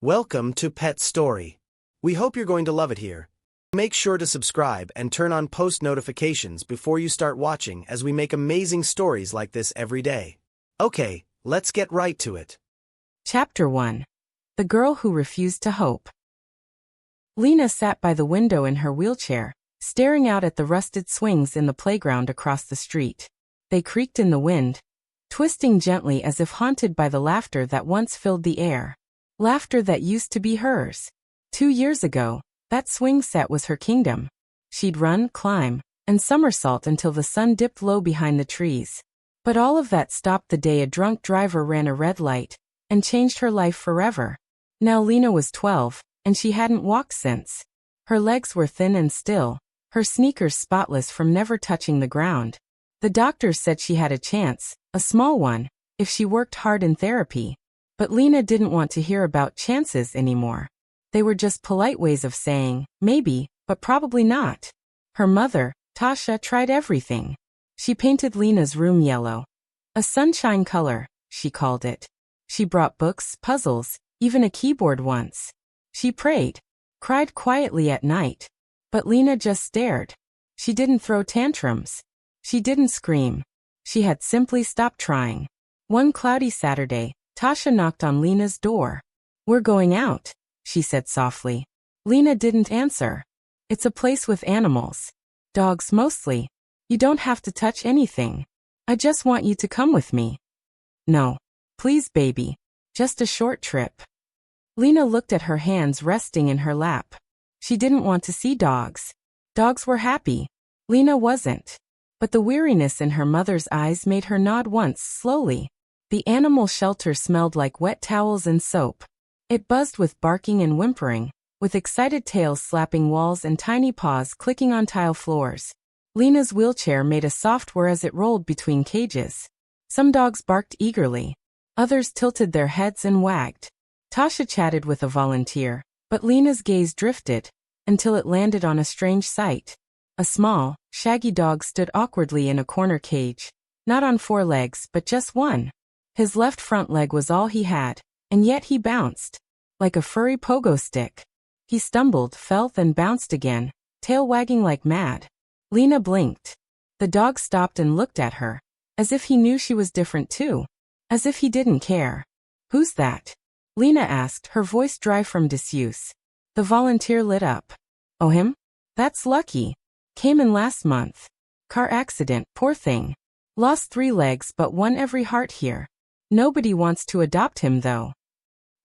Welcome to Pet Story. We hope you're going to love it here. Make sure to subscribe and turn on post notifications before you start watching, as we make amazing stories like this every day. Okay, let's get right to it. Chapter 1. The Girl Who Refused to Hope. Lena sat by the window in her wheelchair, staring out at the rusted swings in the playground across the street. They creaked in the wind, twisting gently as if haunted by the laughter that once filled the air. Laughter that used to be hers. 2 years ago, that swing set was her kingdom. She'd run, climb, and somersault until the sun dipped low behind the trees. But all of that stopped the day a drunk driver ran a red light and changed her life forever. Now Lena was 12, and she hadn't walked since. Her legs were thin and still, her sneakers spotless from never touching the ground. The doctors said she had a chance, a small one, if she worked hard in therapy. But Lena didn't want to hear about chances anymore. They were just polite ways of saying, maybe, but probably not. Her mother, Tasha, tried everything. She painted Lena's room yellow. A sunshine color, she called it. She brought books, puzzles, even a keyboard once. She prayed, cried quietly at night. But Lena just stared. She didn't throw tantrums. She didn't scream. She had simply stopped trying. One cloudy Saturday, Tasha knocked on Lena's door. "We're going out," she said softly. Lena didn't answer. "It's a place with animals. Dogs mostly. You don't have to touch anything. I just want you to come with me." "No. Please, baby. Just a short trip." Lena looked at her hands resting in her lap. She didn't want to see dogs. Dogs were happy. Lena wasn't. But the weariness in her mother's eyes made her nod once, slowly. The animal shelter smelled like wet towels and soap. It buzzed with barking and whimpering, with excited tails slapping walls and tiny paws clicking on tile floors. Lena's wheelchair made a soft whir as it rolled between cages. Some dogs barked eagerly. Others tilted their heads and wagged. Tasha chatted with a volunteer, but Lena's gaze drifted, until it landed on a strange sight. A small, shaggy dog stood awkwardly in a corner cage, not on 4 legs but just one. His left front leg was all he had, and yet he bounced, like a furry pogo stick. He stumbled, fell, then bounced again, tail wagging like mad. Lena blinked. The dog stopped and looked at her, as if he knew she was different too, as if he didn't care. "Who's that?" Lena asked, her voice dry from disuse. The volunteer lit up. "Oh, him? That's Lucky. Came in last month. Car accident, poor thing. Lost 3 legs but won every heart here. Nobody wants to adopt him though."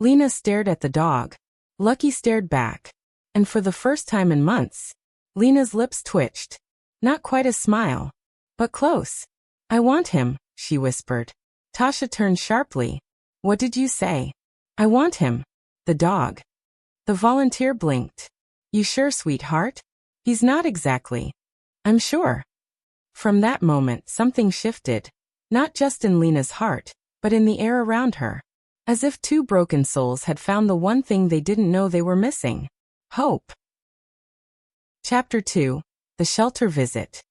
Lena stared at the dog. Lucky stared back. And for the first time in months, Lena's lips twitched. Not quite a smile, but close. "I want him," she whispered. Tasha turned sharply. "What did you say?" "I want him. The dog." The volunteer blinked. "You sure, sweetheart? He's not exactly." "I'm sure." From that moment, something shifted. Not just in Lena's heart, but in the air around her. As if 2 broken souls had found the one thing they didn't know they were missing. Hope. Chapter 2. The Shelter Visit.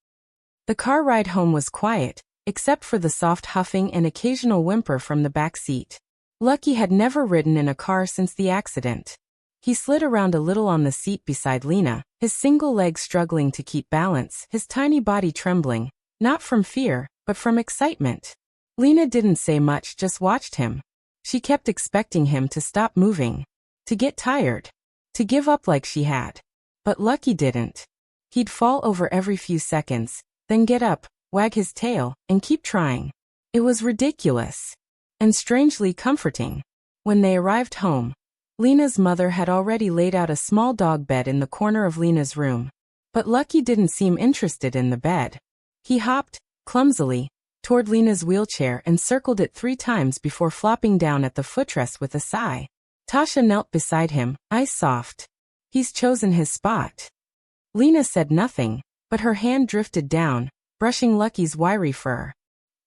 The car ride home was quiet, except for the soft huffing and occasional whimper from the back seat. Lucky had never ridden in a car since the accident. He slid around a little on the seat beside Lena, his single leg struggling to keep balance, his tiny body trembling, not from fear, but from excitement. Lena didn't say much, just watched him. She kept expecting him to stop moving, to get tired, to give up like she had. But Lucky didn't. He'd fall over every few seconds, then get up, wag his tail, and keep trying. It was ridiculous. And strangely comforting. When they arrived home, Lena's mother had already laid out a small dog bed in the corner of Lena's room. But Lucky didn't seem interested in the bed. He hopped, clumsily, toward Lena's wheelchair and circled it 3 times before flopping down at the footrest with a sigh. Tasha knelt beside him, eyes soft. "He's chosen his spot." Lena said nothing, but her hand drifted down, brushing Lucky's wiry fur.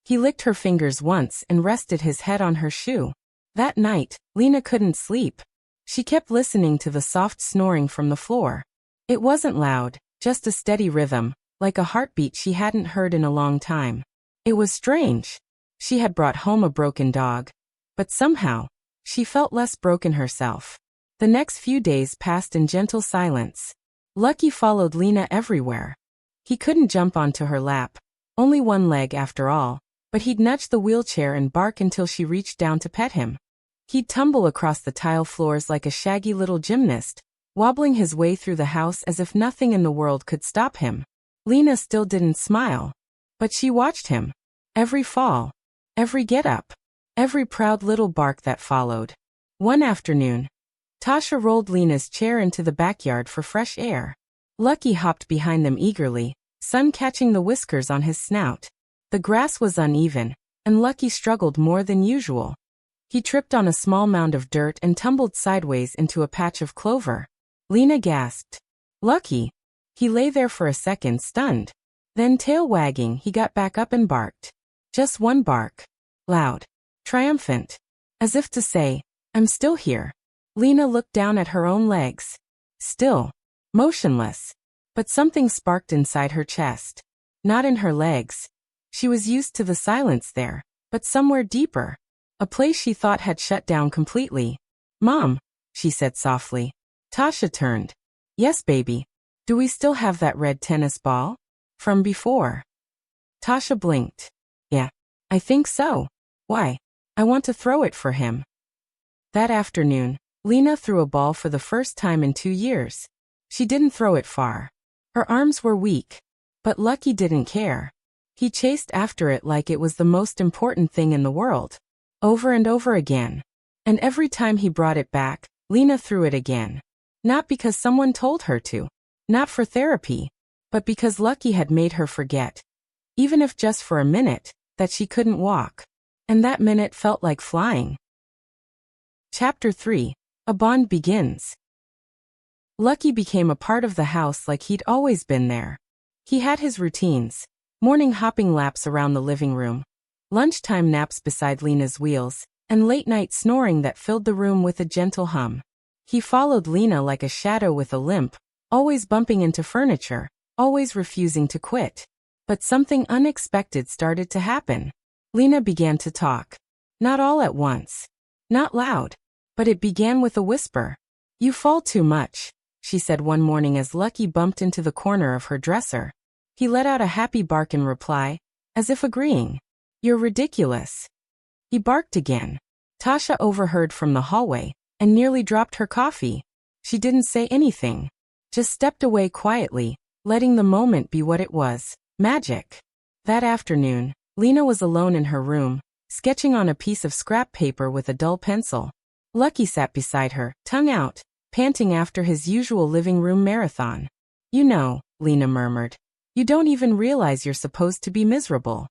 He licked her fingers once and rested his head on her shoe. That night, Lena couldn't sleep. She kept listening to the soft snoring from the floor. It wasn't loud, just a steady rhythm, like a heartbeat she hadn't heard in a long time. It was strange. She had brought home a broken dog, but somehow, she felt less broken herself. The next few days passed in gentle silence. Lucky followed Lena everywhere. He couldn't jump onto her lap, only one leg after all, but he'd nudge the wheelchair and bark until she reached down to pet him. He'd tumble across the tile floors like a shaggy little gymnast, wobbling his way through the house as if nothing in the world could stop him. Lena still didn't smile, but she watched him. Every fall, every get-up, every proud little bark that followed. One afternoon, Tasha rolled Lena's chair into the backyard for fresh air. Lucky hopped behind them eagerly, sun catching the whiskers on his snout. The grass was uneven, and Lucky struggled more than usual. He tripped on a small mound of dirt and tumbled sideways into a patch of clover. Lena gasped. Lucky! He lay there for a second, stunned. Then, tail wagging, he got back up and barked. Just one bark. Loud. Triumphant. As if to say, I'm still here. Lena looked down at her own legs. Still. Motionless. But something sparked inside her chest. Not in her legs. She was used to the silence there, but somewhere deeper. A place she thought had shut down completely. Mom, she said softly. Tasha turned. Yes, baby. Do we still have that red tennis ball? From before? Tasha blinked. Yeah. I think so. Why? I want to throw it for him. That afternoon, Lena threw a ball for the first time in 2 years. She didn't throw it far. Her arms were weak. But Lucky didn't care. He chased after it like it was the most important thing in the world. Over and over again. And every time he brought it back, Lena threw it again. Not because someone told her to. Not for therapy. But because Lucky had made her forget. Even if just for a minute, that she couldn't walk. And that minute felt like flying. Chapter 3. A Bond Begins. Lucky became a part of the house like he'd always been there. He had his routines. Morning hopping laps around the living room. Lunchtime naps beside Lena's wheels. And late-night snoring that filled the room with a gentle hum. He followed Lena like a shadow with a limp. Always bumping into furniture. Always refusing to quit. But something unexpected started to happen. Lena began to talk. Not all at once. Not loud. But it began with a whisper. You fall too much, she said one morning as Lucky bumped into the corner of her dresser. He let out a happy bark in reply, as if agreeing. You're ridiculous. He barked again. Tasha overheard from the hallway, and nearly dropped her coffee. She didn't say anything. Just stepped away quietly, letting the moment be what it was. Magic. That afternoon, Lena was alone in her room, sketching on a piece of scrap paper with a dull pencil. Lucky sat beside her, tongue out, panting after his usual living room marathon. You know, Lena murmured. You don't even realize you're supposed to be miserable.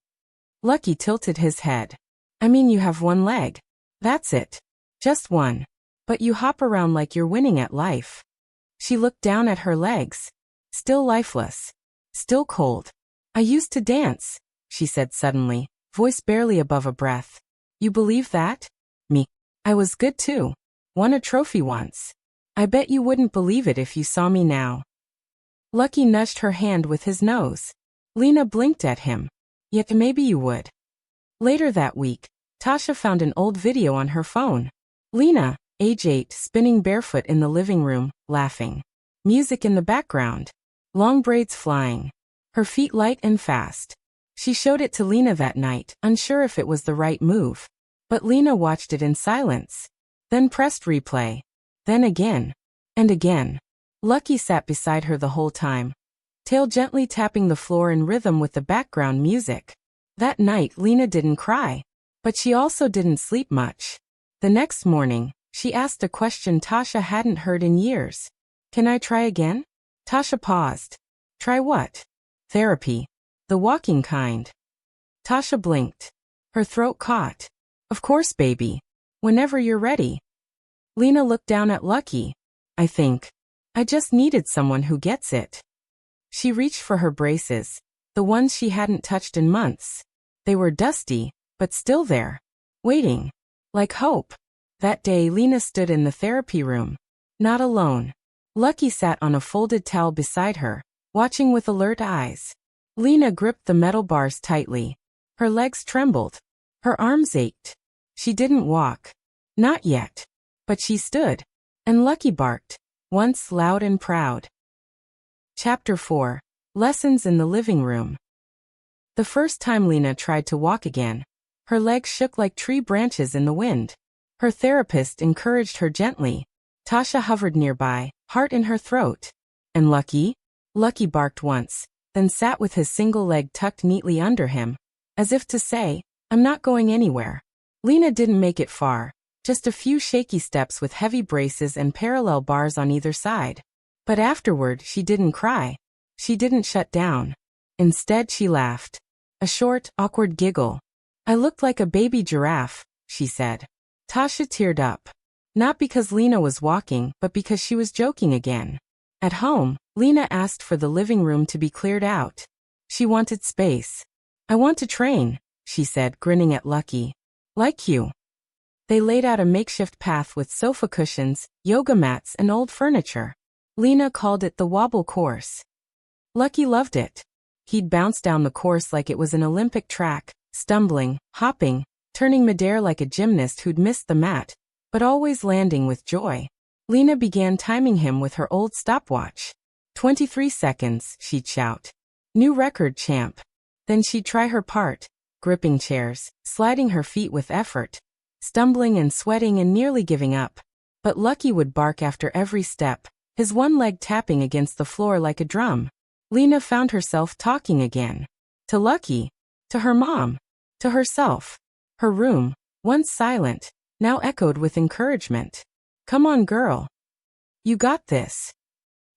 Lucky tilted his head. I mean, you have one leg. That's it. Just one. But you hop around like you're winning at life. She looked down at her legs. Still lifeless. Still cold. I used to dance, she said suddenly, voice barely above a breath. You believe that? Me. I was good too. Won a trophy once. I bet you wouldn't believe it if you saw me now. Lucky nudged her hand with his nose. Lena blinked at him. Yet maybe you would. Later that week, Tasha found an old video on her phone. Lena, age 8, spinning barefoot in the living room, laughing. Music in the background. Long braids flying. Her feet light and fast. She showed it to Lena that night, unsure if it was the right move. But Lena watched it in silence. Then pressed replay. Then again. And again. Lucky sat beside her the whole time. Tail gently tapping the floor in rhythm with the background music. That night Lena didn't cry. But she also didn't sleep much. The next morning, she asked a question Tasha hadn't heard in years. Can I try again? Tasha paused. Try what? Therapy. The walking kind. Tasha blinked. Her throat caught. Of course, baby. Whenever you're ready. Lena looked down at Lucky. I think. I just needed someone who gets it. She reached for her braces, the ones she hadn't touched in months. They were dusty, but still there. Waiting. Like hope. That day Lena stood in the therapy room. Not alone. Lucky sat on a folded towel beside her, watching with alert eyes. Lena gripped the metal bars tightly. Her legs trembled. Her arms ached. She didn't walk. Not yet. But she stood. And Lucky barked, once loud and proud. Chapter 4. Lessons in the Living Room. The first time Lena tried to walk again, her legs shook like tree branches in the wind. Her therapist encouraged her gently. Tasha hovered nearby, heart in her throat. And Lucky? Lucky barked once, then sat with his single leg tucked neatly under him, as if to say, I'm not going anywhere. Lena didn't make it far, just a few shaky steps with heavy braces and parallel bars on either side. But afterward, she didn't cry. She didn't shut down. Instead, she laughed. A short, awkward giggle. I looked like a baby giraffe, she said. Tasha teared up. Not because Lena was walking, but because she was joking again. At home, Lena asked for the living room to be cleared out. She wanted space. I want to train, she said, grinning at Lucky. Like you. They laid out a makeshift path with sofa cushions, yoga mats, and old furniture. Lena called it the wobble course. Lucky loved it. He'd bounce down the course like it was an Olympic track, stumbling, hopping, turning midair like a gymnast who'd missed the mat, but always landing with joy. Lena began timing him with her old stopwatch. 23 seconds, she'd shout. New record, champ. Then she'd try her part, gripping chairs, sliding her feet with effort, stumbling and sweating and nearly giving up. But Lucky would bark after every step, his one leg tapping against the floor like a drum. Lena found herself talking again. To Lucky, to her mom, to herself. Her room, once silent, now echoed with encouragement. Come on, girl. You got this.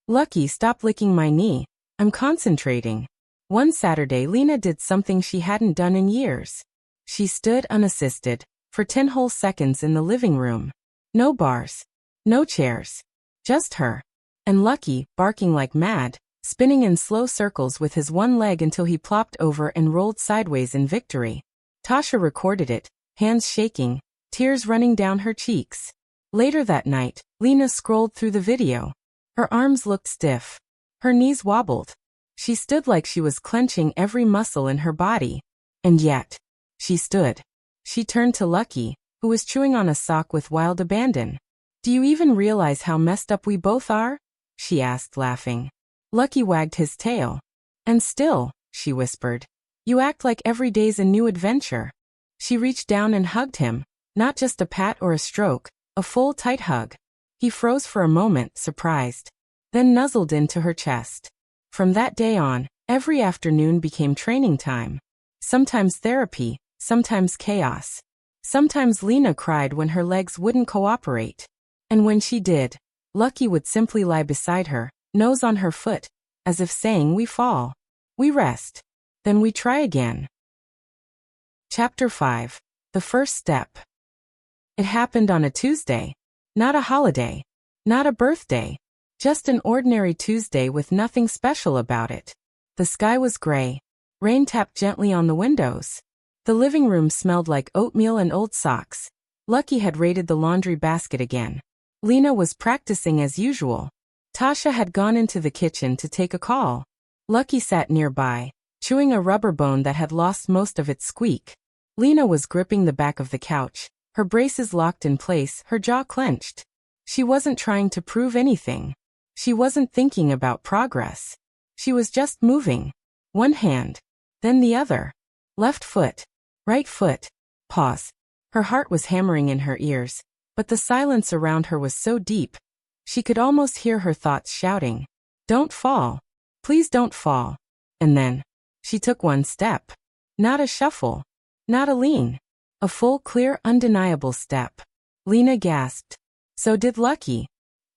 Lucky, stop licking my knee. I'm concentrating. One Saturday, Lena did something she hadn't done in years. She stood unassisted, for 10 whole seconds in the living room. No bars. No chairs. Just her. And Lucky, barking like mad, spinning in slow circles with his one leg until he plopped over and rolled sideways in victory. Tasha recorded it, hands shaking, tears running down her cheeks. Later that night, Lena scrolled through the video. Her arms looked stiff. Her knees wobbled. She stood like she was clenching every muscle in her body. And yet, she stood. She turned to Lucky, who was chewing on a sock with wild abandon. Do you even realize how messed up we both are? She asked, laughing. Lucky wagged his tail. And still, she whispered, you act like every day's a new adventure. She reached down and hugged him, not just a pat or a stroke, a full tight hug. He froze for a moment, surprised, then nuzzled into her chest. From that day on, every afternoon became training time. Sometimes therapy, sometimes chaos. Sometimes Lena cried when her legs wouldn't cooperate. And when she did, Lucky would simply lie beside her, nose on her foot, as if saying, we fall. We rest. Then we try again. Chapter 5. The First Step. It happened on a Tuesday. Not a holiday. Not a birthday. Just an ordinary Tuesday with nothing special about it. The sky was gray. Rain tapped gently on the windows. The living room smelled like oatmeal and old socks. Lucky had raided the laundry basket again. Lena was practicing as usual. Tasha had gone into the kitchen to take a call. Lucky sat nearby, chewing a rubber bone that had lost most of its squeak. Lena was gripping the back of the couch, her braces locked in place, her jaw clenched. She wasn't trying to prove anything. She wasn't thinking about progress. She was just moving. One hand, then the other. Left foot, right foot. Pause. Her heart was hammering in her ears, but the silence around her was so deep. She could almost hear her thoughts shouting, don't fall. Please don't fall. And then, she took one step. Not a shuffle. Not a lean. A full, clear, undeniable step. Lena gasped. So did Lucky.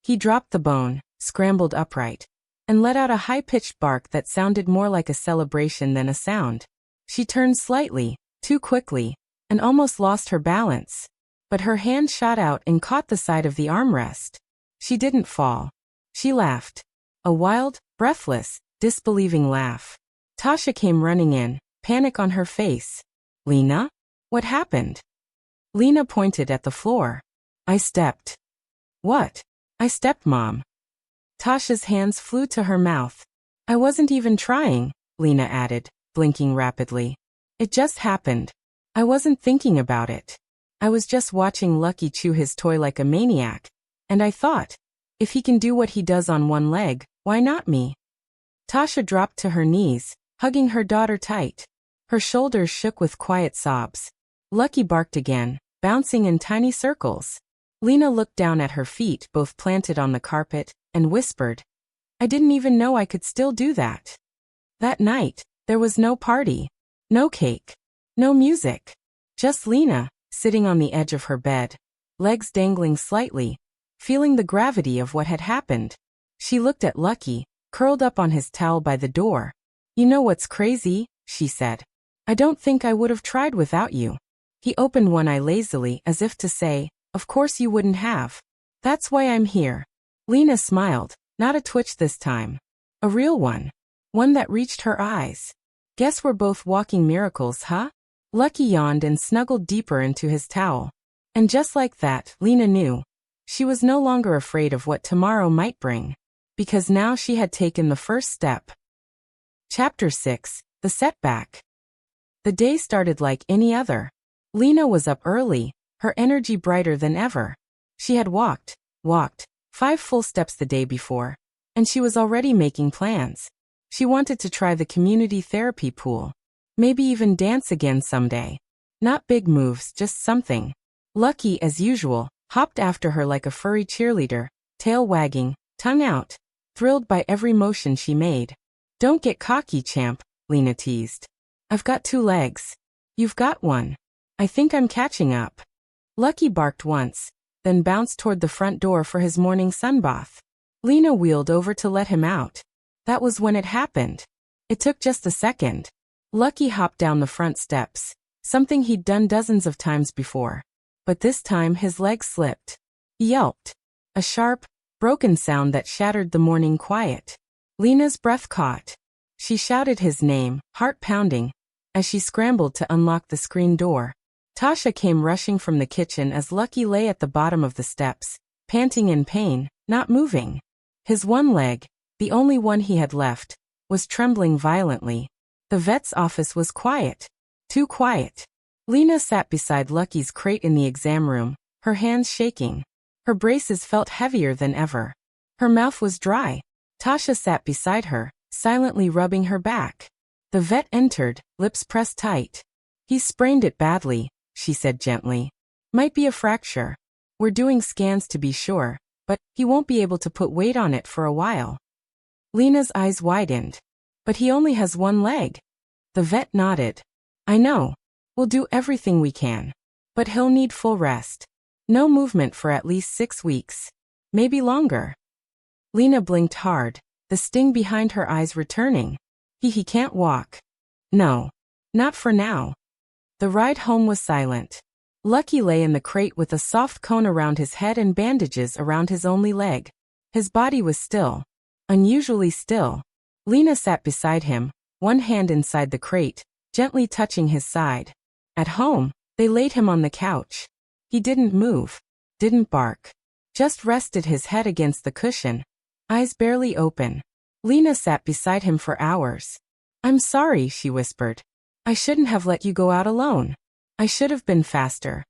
He dropped the bone, scrambled upright, and let out a high-pitched bark that sounded more like a celebration than a sound. She turned slightly, too quickly, and almost lost her balance. But her hand shot out and caught the side of the armrest. She didn't fall. She laughed. A wild, breathless, disbelieving laugh. Tasha came running in, panic on her face. Lena? What happened? Lena pointed at the floor. I stepped. What? I stepped, Mom. Tasha's hands flew to her mouth. I wasn't even trying, Lena added, blinking rapidly. It just happened. I wasn't thinking about it. I was just watching Lucky chew his toy like a maniac, And I thought, if he can do what he does on one leg, why not me? Tasha dropped to her knees, hugging her daughter tight. Her shoulders shook with quiet sobs. Lucky barked again, bouncing in tiny circles. Lena looked down at her feet, both planted on the carpet, and whispered, I didn't even know I could still do that. That night, there was no party, no cake, no music. Just Lena, sitting on the edge of her bed, legs dangling slightly, feeling the gravity of what had happened. She looked at Lucky, curled up on his towel by the door. You know what's crazy? She said. I don't think I would have tried without you. He opened one eye lazily as if to say, of course you wouldn't have. That's why I'm here. Lena smiled, not a twitch this time. A real one. One that reached her eyes. Guess we're both walking miracles, huh? Lucky yawned and snuggled deeper into his towel. And just like that, Lena knew. She was no longer afraid of what tomorrow might bring. Because now she had taken the first step. Chapter 6, The Setback. The day started like any other. Lena was up early, her energy brighter than ever. She had walked 5 full steps the day before, and she was already making plans. She wanted to try the community therapy pool. Maybe even dance again someday. Not big moves, just something. Lucky, as usual, hopped after her like a furry cheerleader, tail wagging, tongue out, thrilled by every motion she made. Don't get cocky, champ, Lena teased. I've got 2 legs. You've got one. I think I'm catching up. Lucky barked once, then bounced toward the front door for his morning sunbath. Lena wheeled over to let him out. That was when it happened. It took just a second. Lucky hopped down the front steps, something he'd done dozens of times before. But this time his leg slipped. He yelped. A sharp, broken sound that shattered the morning quiet. Lena's breath caught. She shouted his name, heart pounding, as she scrambled to unlock the screen door. Tasha came rushing from the kitchen as Lucky lay at the bottom of the steps, panting in pain, not moving. His one leg, the only one he had left, was trembling violently. The vet's office was quiet. Too quiet. Lena sat beside Lucky's crate in the exam room, her hands shaking. Her braces felt heavier than ever. Her mouth was dry. Tasha sat beside her, silently rubbing her back. The vet entered, lips pressed tight. He sprained it badly, she said gently. Might be a fracture. We're doing scans to be sure, but he won't be able to put weight on it for a while. Lena's eyes widened. But he only has one leg. The vet nodded. I know. We'll do everything we can. But he'll need full rest. No movement for at least 6 weeks. Maybe longer. Lena blinked hard, the sting behind her eyes returning. He can't walk. No. Not for now. The ride home was silent. Lucky lay in the crate with a soft cone around his head and bandages around his only leg. His body was still. Unusually still. Lena sat beside him, one hand inside the crate, gently touching his side. At home, they laid him on the couch. He didn't move, didn't bark. Just rested his head against the cushion, eyes barely open. Lena sat beside him for hours. I'm sorry, she whispered. I shouldn't have let you go out alone. I should have been faster.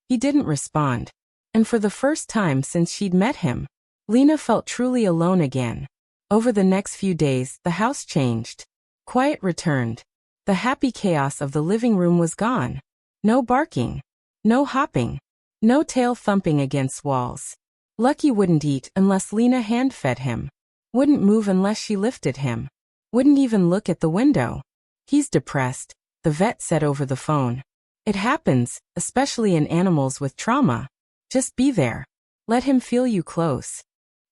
He didn't respond. And for the first time since she'd met him, Lena felt truly alone again. Over the next few days, the house changed. Quiet returned. The happy chaos of the living room was gone. No barking. No hopping. No tail thumping against walls. Lucky wouldn't eat unless Lena hand-fed him. Wouldn't move unless she lifted him. Wouldn't even look at the window. He's depressed, the vet said over the phone. It happens, especially in animals with trauma. Just be there. Let him feel you close.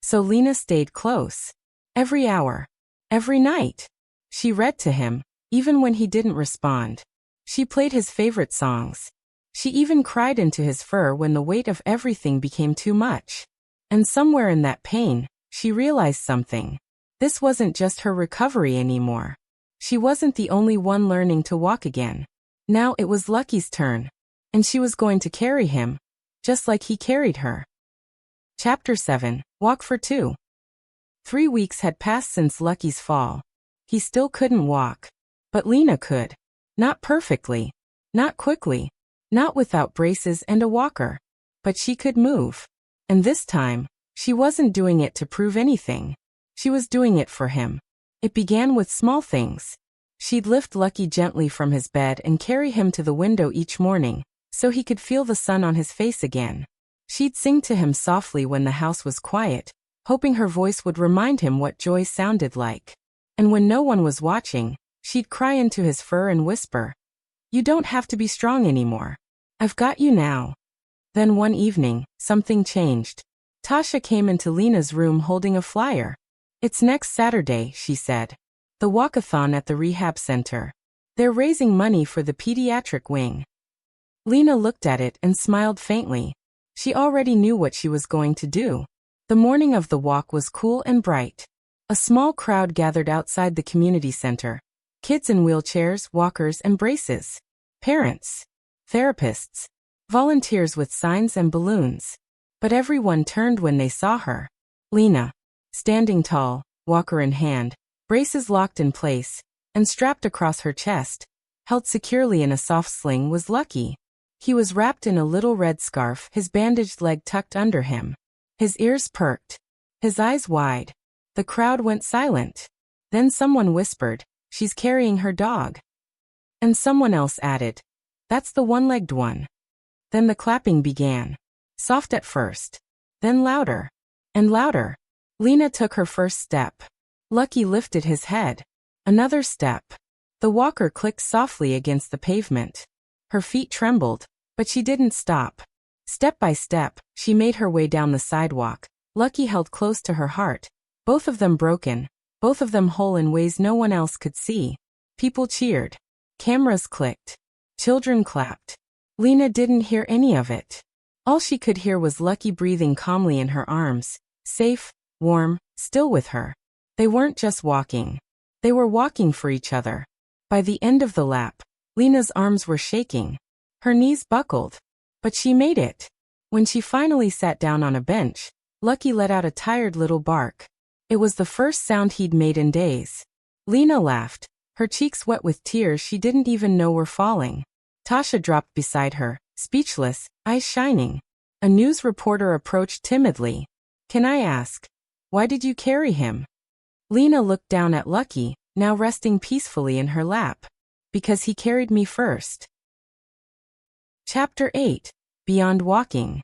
So Lena stayed close. Every hour. Every night. She read to him, even when he didn't respond. She played his favorite songs. She even cried into his fur when the weight of everything became too much. And somewhere in that pain, she realized something. This wasn't just her recovery anymore. She wasn't the only one learning to walk again. Now it was Lucky's turn. And she was going to carry him, just like he carried her. Chapter 7, Walk for 2. 3 weeks had passed since Lucky's fall. He still couldn't walk. But Lena could. Not perfectly. Not quickly. Not without braces and a walker. But she could move. And this time, she wasn't doing it to prove anything. She was doing it for him. It began with small things. She'd lift Lucky gently from his bed and carry him to the window each morning, so he could feel the sun on his face again. She'd sing to him softly when the house was quiet, hoping her voice would remind him what joy sounded like. And when no one was watching, she'd cry into his fur and whisper, "You don't have to be strong anymore. I've got you now." Then one evening, something changed. Tasha came into Lena's room holding a flyer. "It's next Saturday," she said. "The walkathon at the rehab center. They're raising money for the pediatric wing." Lena looked at it and smiled faintly. She already knew what she was going to do. The morning of the walk was cool and bright. A small crowd gathered outside the community center. Kids in wheelchairs, walkers, and braces. Parents. Therapists. Volunteers with signs and balloons. But everyone turned when they saw her. Lena. Standing tall, walker in hand, braces locked in place, and strapped across her chest, held securely in a soft sling, was Lucky. He was wrapped in a little red scarf, his bandaged leg tucked under him. His ears perked. His eyes wide. The crowd went silent. Then someone whispered, "She's carrying her dog." And someone else added, "That's the one-legged one." Then the clapping began. Soft at first. Then louder. And louder. Lena took her first step. Lucky lifted his head. Another step. The walker clicked softly against the pavement. Her feet trembled, but she didn't stop. Step by step, she made her way down the sidewalk, Lucky held close to her heart, both of them broken, both of them whole in ways no one else could see. People cheered. Cameras clicked. Children clapped. Lena didn't hear any of it. All she could hear was Lucky breathing calmly in her arms, safe, warm, still with her. They weren't just walking. They were walking for each other. By the end of the lap, Lena's arms were shaking. Her knees buckled. But she made it. When she finally sat down on a bench, Lucky let out a tired little bark. It was the first sound he'd made in days. Lena laughed, her cheeks wet with tears she didn't even know were falling. Tasha dropped beside her, speechless, eyes shining. A news reporter approached timidly. "Can I ask, why did you carry him?" Lena looked down at Lucky, now resting peacefully in her lap. "Because he carried me first." Chapter 8. Beyond Walking.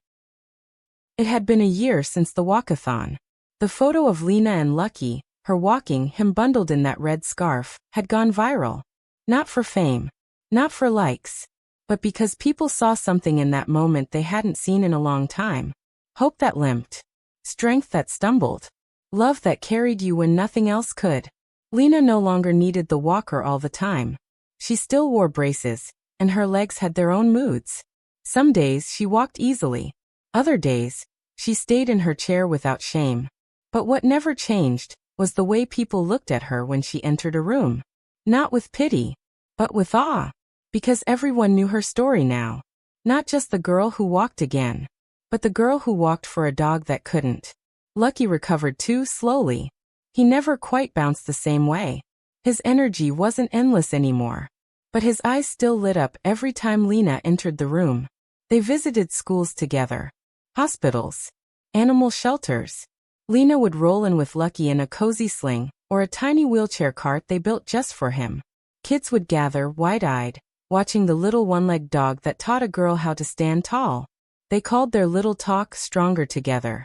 It had been a year since the walkathon. The photo of Lena and Lucky, her walking, him bundled in that red scarf, had gone viral. Not for fame. Not for likes. But because people saw something in that moment they hadn't seen in a long time. Hope that limped. Strength that stumbled. Love that carried you when nothing else could. Lena no longer needed the walker all the time. She still wore braces, and her legs had their own moods. Some days she walked easily. Other days, she stayed in her chair without shame. But what never changed was the way people looked at her when she entered a room. Not with pity, but with awe. Because everyone knew her story now. Not just the girl who walked again, but the girl who walked for a dog that couldn't. Lucky recovered too, slowly. He never quite bounced the same way. His energy wasn't endless anymore. But his eyes still lit up every time Lena entered the room. They visited schools together. Hospitals. Animal shelters. Lena would roll in with Lucky in a cozy sling, or a tiny wheelchair cart they built just for him. Kids would gather, wide-eyed, watching the little one-legged dog that taught a girl how to stand tall. They called their little talk Stronger Together.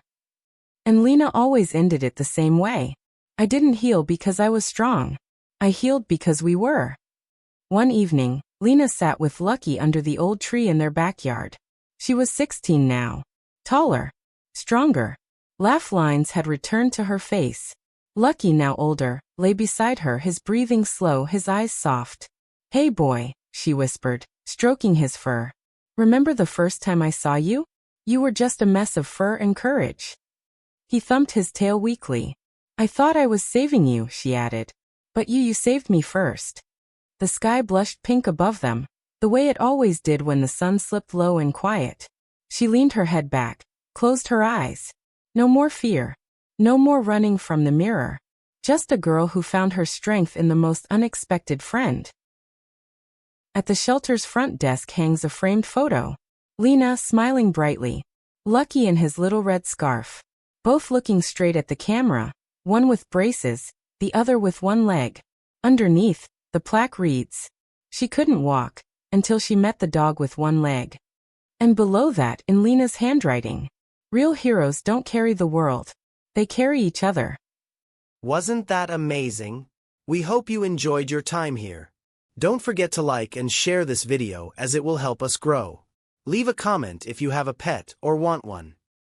And Lena always ended it the same way. "I didn't heal because I was strong. I healed because we were." One evening, Lena sat with Lucky under the old tree in their backyard. She was 16 now. Taller. Stronger. Laugh lines had returned to her face. Lucky, now older, lay beside her, his breathing slow, his eyes soft. "Hey boy," she whispered, stroking his fur. "Remember the first time I saw you? You were just a mess of fur and courage." He thumped his tail weakly. "I thought I was saving you," she added. "But you saved me first." The sky blushed pink above them, the way it always did when the sun slipped low and quiet. She leaned her head back, closed her eyes. No more fear. No more running from the mirror. Just a girl who found her strength in the most unexpected friend. At the shelter's front desk hangs a framed photo. Lena, smiling brightly. Lucky in his little red scarf. Both looking straight at the camera, one with braces, the other with one leg. Underneath, the plaque reads, "She couldn't walk until she met the dog with one leg." And below that, in Lena's handwriting, "Real heroes don't carry the world. They carry each other." Wasn't that amazing? We hope you enjoyed your time here. Don't forget to like and share this video as it will help us grow. Leave a comment if you have a pet or want one.